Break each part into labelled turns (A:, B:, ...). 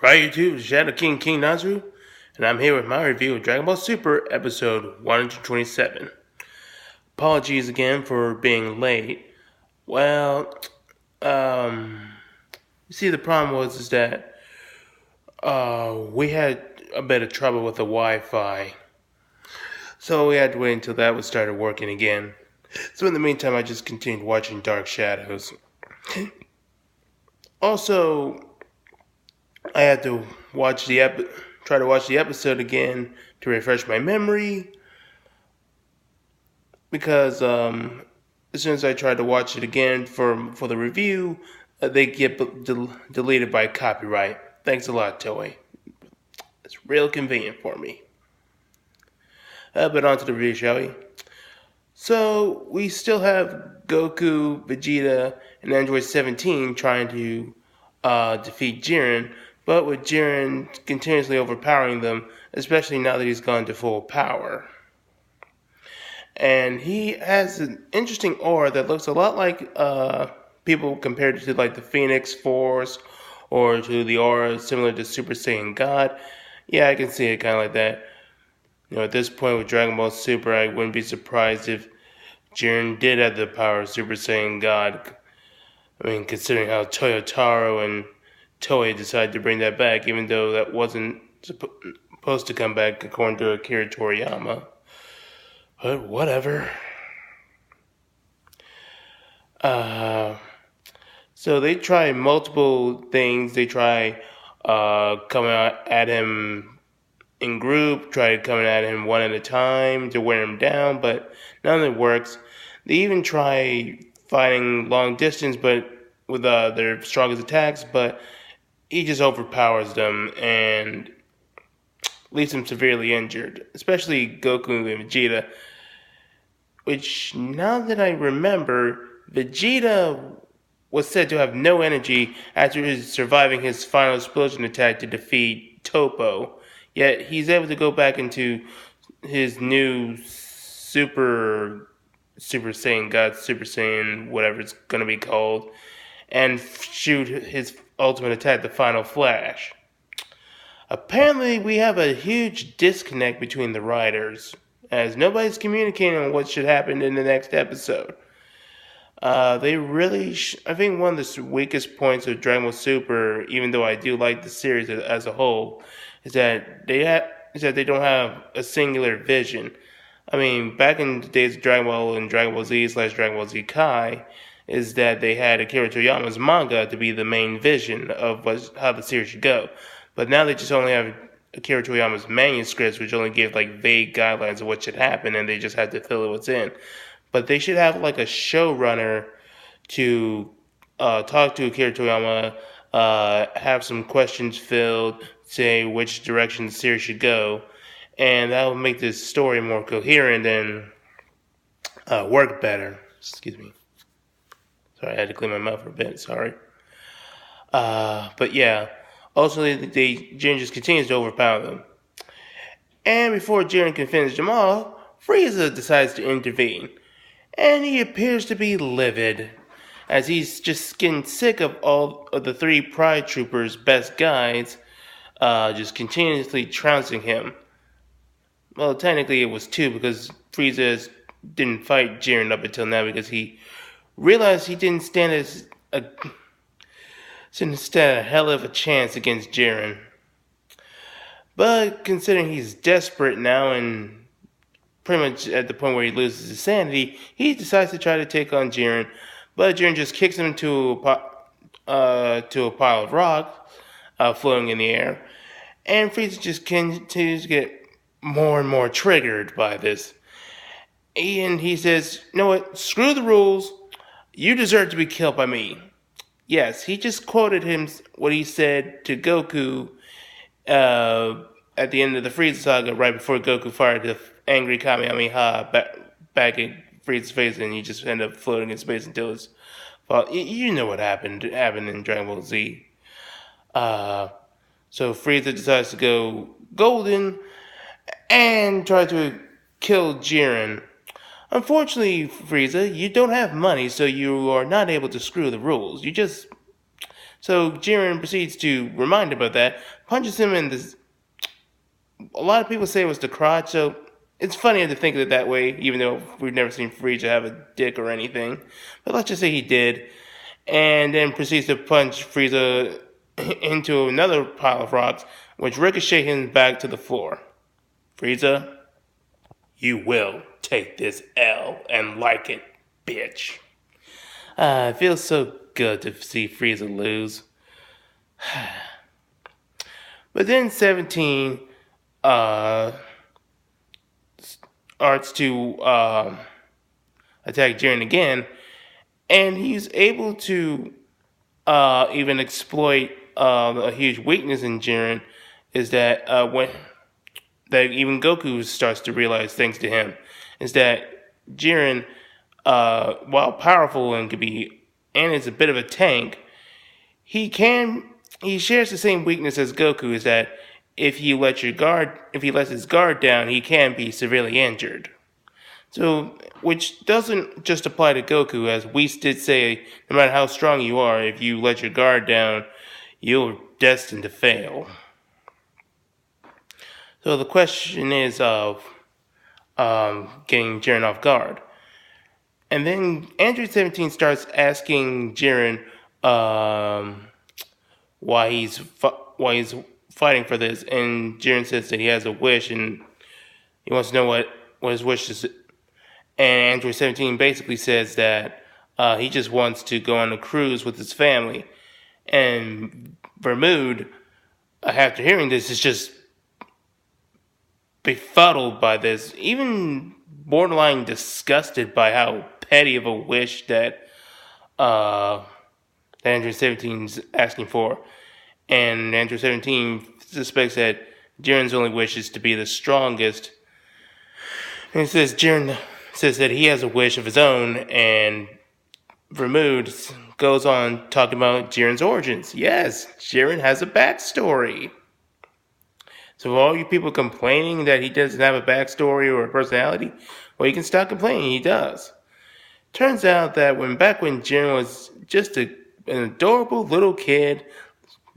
A: Right, YouTube, Shadow King Nazru, and I'm here with my review of Dragon Ball Super episode 127. Apologies again for being late. Well, you see, the problem was that we had a bit of trouble with the Wi-Fi, so we had to wait until that was started working again. So in the meantime, I just continued watching Dark Shadows. Also, I had to try to watch the episode again to refresh my memory because as soon as I tried to watch it again for the review, they get deleted by copyright. Thanks a lot, Toei. It's real convenient for me. But on to the review, shall we? So we still have Goku, Vegeta, and Android 17 trying to defeat Jiren, but with Jiren continuously overpowering them, especially now that he's gone to full power. And he has an interesting aura that looks a lot like people compared to like the Phoenix Force or to the aura similar to Super Saiyan God. Yeah, I can see it kind of like that. You know, at this point with Dragon Ball Super, I wouldn't be surprised if Jiren did have the power of Super Saiyan God. I mean, considering how Toyotaro and Toei decided to bring that back, even though that wasn't supposed to come back according to Akira Toriyama. But whatever. So they try multiple things. They try coming at him in group, try coming at him one at a time to wear him down, but none of it works. They even try fighting long distance, but with their strongest attacks, but he just overpowers them and leaves them severely injured, especially Goku and Vegeta. Which, now that I remember, Vegeta was said to have no energy after surviving his final explosion attack to defeat Toppo. Yet he's able to go back into his new Super Saiyan God, Super Saiyan, whatever it's going to be called, and shoot his ultimate attack, the Final Flash. Apparently, we have a huge disconnect between the writers, as nobody's communicating on what should happen in the next episode. They really, I think one of the weakest points of Dragon Ball Super, even though I do like the series as a whole, is that they don't have a singular vision. I mean, back in the days of Dragon Ball and Dragon Ball Z / Dragon Ball Z Kai, is that they had Akira Toriyama's manga to be the main vision of how the series should go. But now they just only have Akira Toriyama's manuscripts, which only give like vague guidelines of what should happen, and they just have to fill it what's in. But they should have like a showrunner to talk to Akira Toriyama, have some questions filled, say which direction the series should go, and that will make this story more coherent and work better. Excuse me. Sorry, I had to clean my mouth for a bit. Sorry. But yeah. Also, Jiren just continues to overpower them. And before Jiren can finish them all, Frieza decides to intervene. And he appears to be livid, as he's just getting sick of all of the three Pride Troopers' best guys just continuously trouncing him. Well, technically it was two, because Frieza didn't fight Jiren up until now because he realized he didn't stand a hell of a chance against Jiren. But considering he's desperate now and pretty much at the point where he loses his sanity, he decides to try to take on Jiren. But Jiren just kicks him to a pile of rock floating in the air. And Frieza just continues to get more and more triggered by this. And he says, you know what, screw the rules. You deserve to be killed by me. Yes, he just quoted him what he said to Goku at the end of the Frieza saga, right before Goku fired the angry Kamehameha back at Frieza's face, and he just ended up floating in space until his fall. You know what happened in Dragon Ball Z. So Frieza decides to go golden and try to kill Jiren. Unfortunately, Frieza, you don't have money, so you are not able to screw the rules. You just So Jiren proceeds to remind him of that, punches him in the. A lot of people say it was the crotch, so it's funnier to think of it that way, even though we've never seen Frieza have a dick or anything. But let's just say he did, and then proceeds to punch Frieza into another pile of rocks, which ricochet him back to the floor. Frieza, you will take this L and like it, bitch. It feels so good to see Frieza lose. But then 17 starts to attack Jiren again, and he's able to even exploit a huge weakness in Jiren, is that when that even Goku starts to realize thanks to him, is that Jiren, while powerful and is a bit of a tank, he shares the same weakness as Goku, is that if he lets his guard down, he can be severely injured. So, which doesn't just apply to Goku, as Whis did say, no matter how strong you are, if you let your guard down, you're destined to fail. So the question is of getting Jiren off guard. And then Android 17 starts asking Jiren why he's fighting for this, and Jiren says that he has a wish and he wants to know what his wish is. And Android 17 basically says that he just wants to go on a cruise with his family. And Vermood, after hearing this, is just befuddled by this, even borderline disgusted by how petty of a wish that Android 17 is asking for. And Android 17 suspects that Jiren's only wish is to be the strongest. And Jiren says that he has a wish of his own, and Vermood goes on talking about Jiren's origins. Yes, Jiren has a backstory. So for all you people complaining that he doesn't have a backstory or a personality, well, you can stop complaining, he does. Turns out that back when Jiren was just an adorable little kid,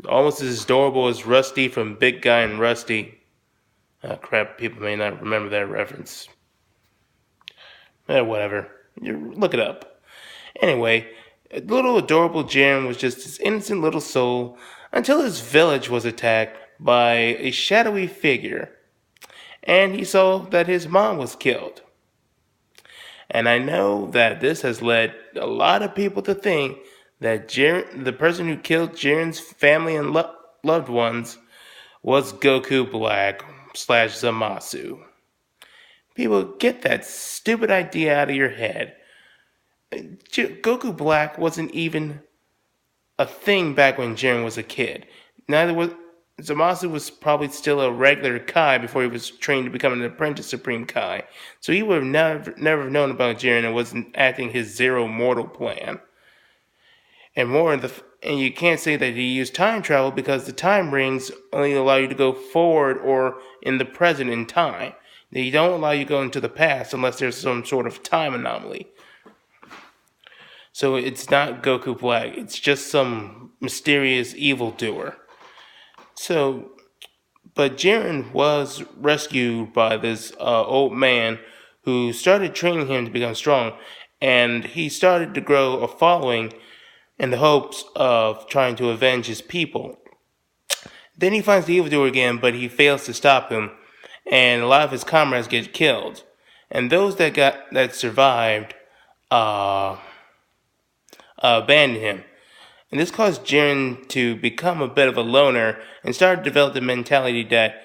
A: almost as adorable as Rusty from Big Guy and Rusty. Crap, people may not remember that reference. Whatever. You look it up. Anyway, little adorable Jiren was just this innocent little soul until his village was attacked by a shadowy figure, and he saw that his mom was killed. And I know that this has led a lot of people to think that Jiren, the person who killed Jiren's family and loved ones, was Goku Black / Zamasu. People, get that stupid idea out of your head. Goku Black wasn't even a thing back when Jiren was a kid. Zamasu was probably still a regular Kai before he was trained to become an apprentice Supreme Kai. So he would have never known about Jiren and wasn't acting his Zero Mortal plan. And you can't say that he used time travel because the time rings only allow you to go forward or in the present in time. They don't allow you to go into the past unless there's some sort of time anomaly. So it's not Goku Black. It's just some mysterious evildoer. But Jiren was rescued by this old man who started training him to become strong, and he started to grow a following in the hopes of trying to avenge his people. Then he finds the evildoer again, but he fails to stop him, and a lot of his comrades get killed. And those that survived abandoned him. And this caused Jiren to become a bit of a loner and start to develop the mentality that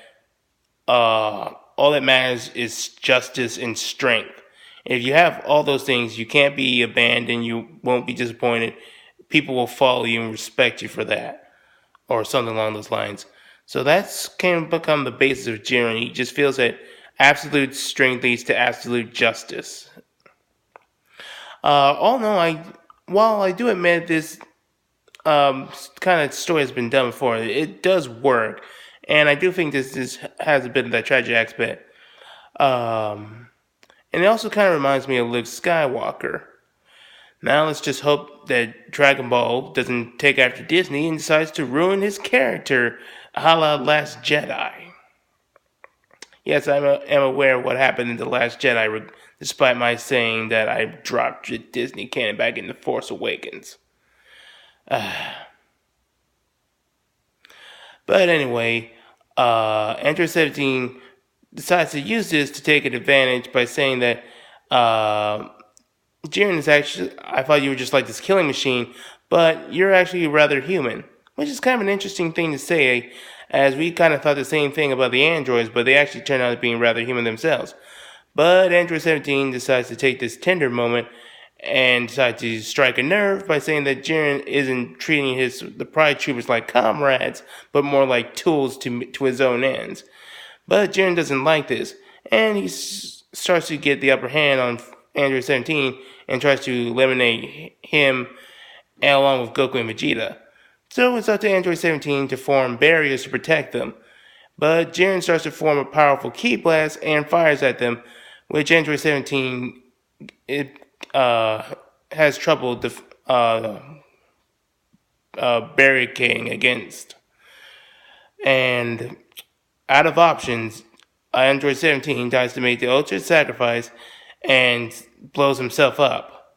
A: all that matters is justice and strength. And if you have all those things, you can't be abandoned, you won't be disappointed. People will follow you and respect you for that, or something along those lines. So that's kind of become the basis of Jiren. He just feels that absolute strength leads to absolute justice. While I do admit this kind of story has been done before, it does work, and I do think this has a bit of that tragic aspect. And it also kind of reminds me of Luke Skywalker. Now let's just hope that Dragon Ball doesn't take after Disney and decides to ruin his character, a la Last Jedi. Yes, am aware of what happened in The Last Jedi, despite my saying that I dropped Disney canon back in The Force Awakens. But anyway, Android 17 decides to use this to take an advantage by saying that Jiren is actually, I thought you were just like this killing machine, but you're actually rather human. Which is kind of an interesting thing to say, as we kind of thought the same thing about the androids, but they actually turned out being rather human themselves. But Android 17 decides to take this tender moment and decides to strike a nerve by saying that Jiren isn't treating the Pride Troopers like comrades, but more like tools to his own ends. But Jiren doesn't like this, and he starts to get the upper hand on Android 17 and tries to eliminate him along with Goku and Vegeta. So it's up to Android 17 to form barriers to protect them. But Jiren starts to form a powerful ki blast and fires at them, which Android 17 has trouble barricading against. And out of options, Android 17 tries to make the ultimate sacrifice and blows himself up.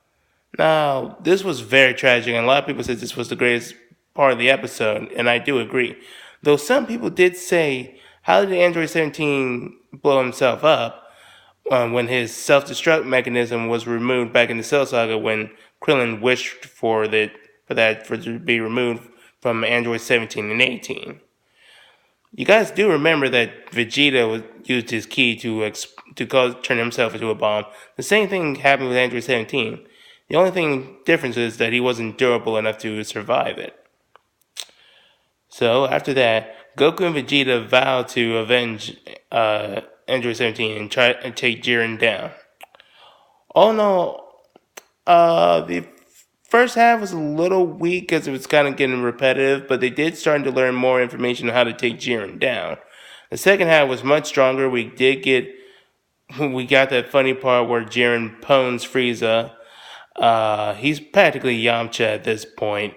A: Now, this was very tragic, and a lot of people said this was the greatest part of the episode, and I do agree. Though some people did say, how did Android 17 blow himself up when his self-destruct mechanism was removed back in the Cell Saga when Krillin wished for it to be removed from Android 17 and 18? You guys do remember that Vegeta used his ki to turn himself into a bomb. The same thing happened with Android 17. The only difference is that he wasn't durable enough to survive it. So after that, Goku and Vegeta vow to avenge Android 17 and try and take Jiren down. Oh no, the first half was a little weak because it was kind of getting repetitive, but they did start to learn more information on how to take Jiren down. The second half was much stronger. We got that funny part where Jiren pwns Frieza. He's practically Yamcha at this point.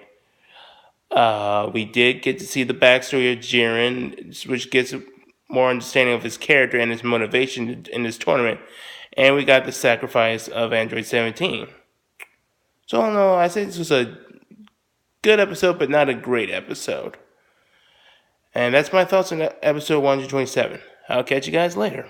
A: We did get to see the backstory of Jiren, which gets more understanding of his character and his motivation in this tournament. And we got the sacrifice of Android 17. So, no, I say this was a good episode, but not a great episode. And that's my thoughts on episode 127. I'll catch you guys later.